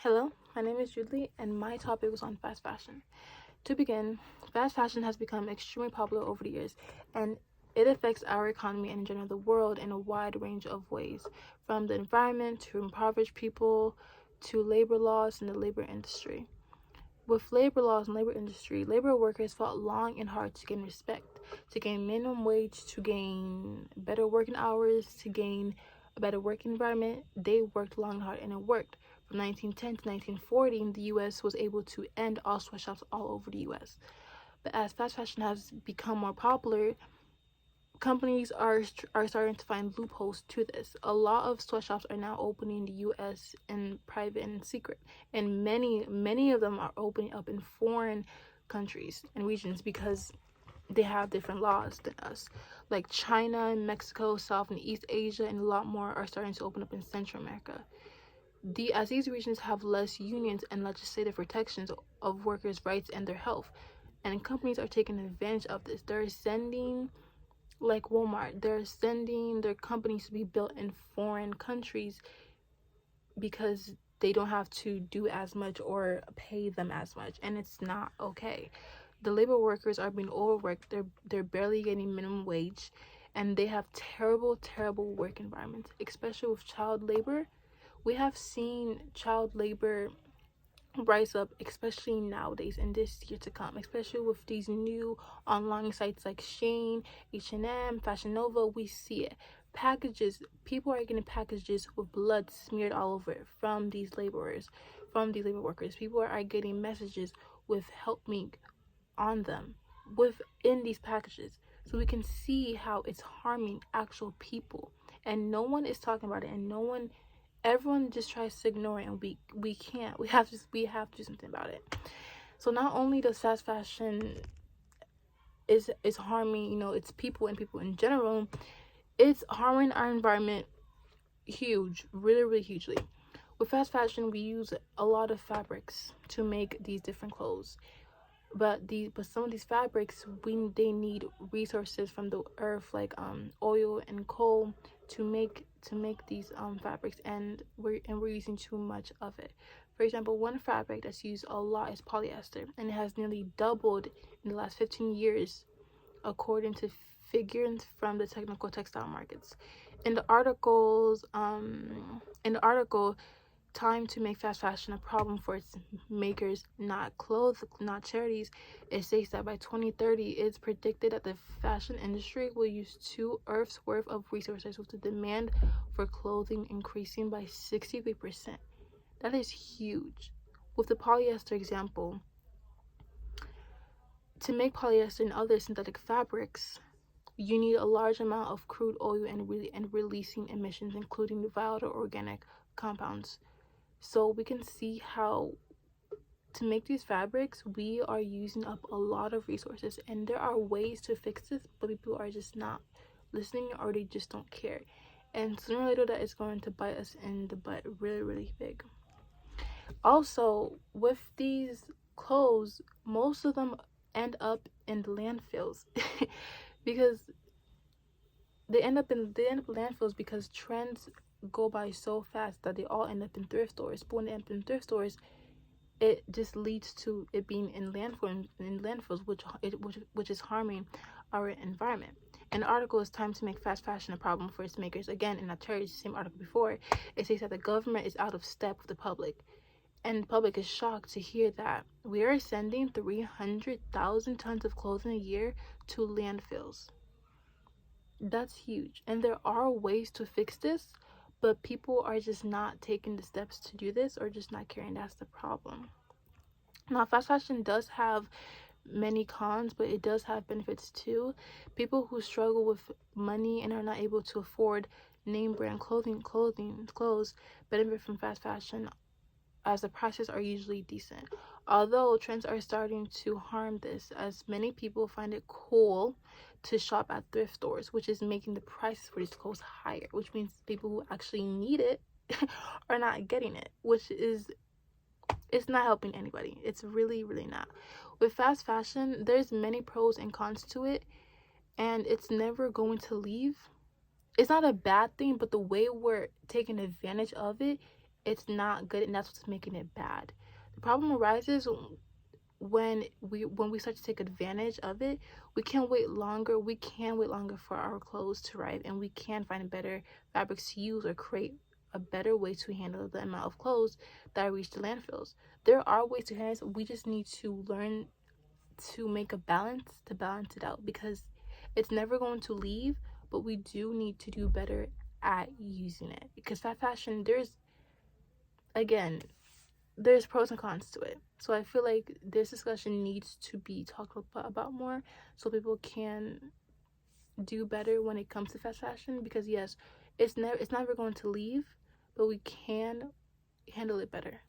Hello, my name is Julie, and my topic was on fast fashion. To begin, fast fashion has become extremely popular over the years, and it affects our economy and in general the world in a wide range of ways, from the environment to impoverished people to labor laws in the labor industry. With labor laws and labor industry, labor workers fought long and hard to gain respect, to gain minimum wage, to gain better working hours, to gain a better working environment. They worked long and hard, and it worked. From 1910 to 1940, the U.S. was able to end all sweatshops all over the U.S. But as fast fashion has become more popular, companies are starting to find loopholes to this. A lot of sweatshops are now opening in the U.S. in private and secret, and many of them are opening up in foreign countries and regions because they have different laws than us. Like China, Mexico, South and East Asia, and a lot more are starting to open up in Central America. As these regions have less unions and legislative protections of workers' rights and their health, and companies are taking advantage of this. They're sending, like Walmart, they're sending their companies to be built in foreign countries because they don't have to do as much or pay them as much, and it's not okay. The labor workers are being overworked. They're barely getting minimum wage, and they have terrible work environments, especially with child labor. We have seen child labor rise up, especially nowadays in this year to come, especially with these new online sites like Shein, H&M, Fashion Nova. We see it. Packages, people are getting packages with blood smeared all over it from these laborers, from these labor workers. People are getting messages with "help me" on them within these packages. So we can see how it's harming actual people, and no one is talking about it, and everyone just tries to ignore it, and we can't. We have to do something about it. So not only does fast fashion is harming, it's people and people in general, it's harming our environment really hugely. With fast fashion, we use a lot of fabrics to make these different clothes, but some of these fabrics, they need resources from the earth, like oil and coal, to make these fabrics, and we're using too much of it. For example, one fabric that's used a lot is polyester, and it has nearly doubled in the last 15 years according to figures from the technical textile markets. In the article, Time to Make Fast Fashion a Problem for Its Makers, Not Clothes, Not Charities, it states that by 2030, it's predicted that the fashion industry will use 2 Earths worth of resources, with the demand for clothing increasing by 63%. That is huge. With the polyester example, to make polyester and other synthetic fabrics, you need a large amount of crude oil and releasing emissions, including volatile organic compounds. So we can see how, to make these fabrics, we are using up a lot of resources, and there are ways to fix this, but people are just not listening, or they just don't care. And sooner or later, that is going to bite us in the butt really big. Also, with these clothes, most of them end up in the landfills because they end up in landfills because trends go by so fast that they all end up in thrift stores. But when they end up in thrift stores, it just leads to it being in landfills, which is harming our environment. And the article is Time to Make Fast Fashion a Problem for Its Makers. Again, in the same article before, it says that the government is out of step with the public, and the public is shocked to hear that we are sending 300,000 tons of clothing a year to landfills. That's huge, and there are ways to fix this, but people are just not taking the steps to do this, or just not caring. That's the problem. Now, fast fashion does have many cons, but it does have benefits too. People who struggle with money and are not able to afford name brand clothes benefit from fast fashion, as the prices are usually decent. Although trends are starting to harm this, as many people find it cool to shop at thrift stores, which is making the prices for these clothes higher, which means people who actually need it are not getting it, which is, it's not helping anybody. It's really not. With fast fashion, there's many pros and cons to it, and it's never going to leave. It's not a bad thing, but the way we're taking advantage of it it's not good, and that's what's making it bad. The problem arises when we start to take advantage of it. We can wait longer for our clothes to arrive, and we can find better fabrics to use or create a better way to handle the amount of clothes that reach the landfills. There are ways to handle it. We just need to learn to make a balance to balance it out, because it's never going to leave, but we do need to do better at using it. Because fast fashion, there's pros and cons to it. So I feel like this discussion needs to be talked about more, so people can do better when it comes to fast fashion. Because yes, it's never going to leave, but we can handle it better.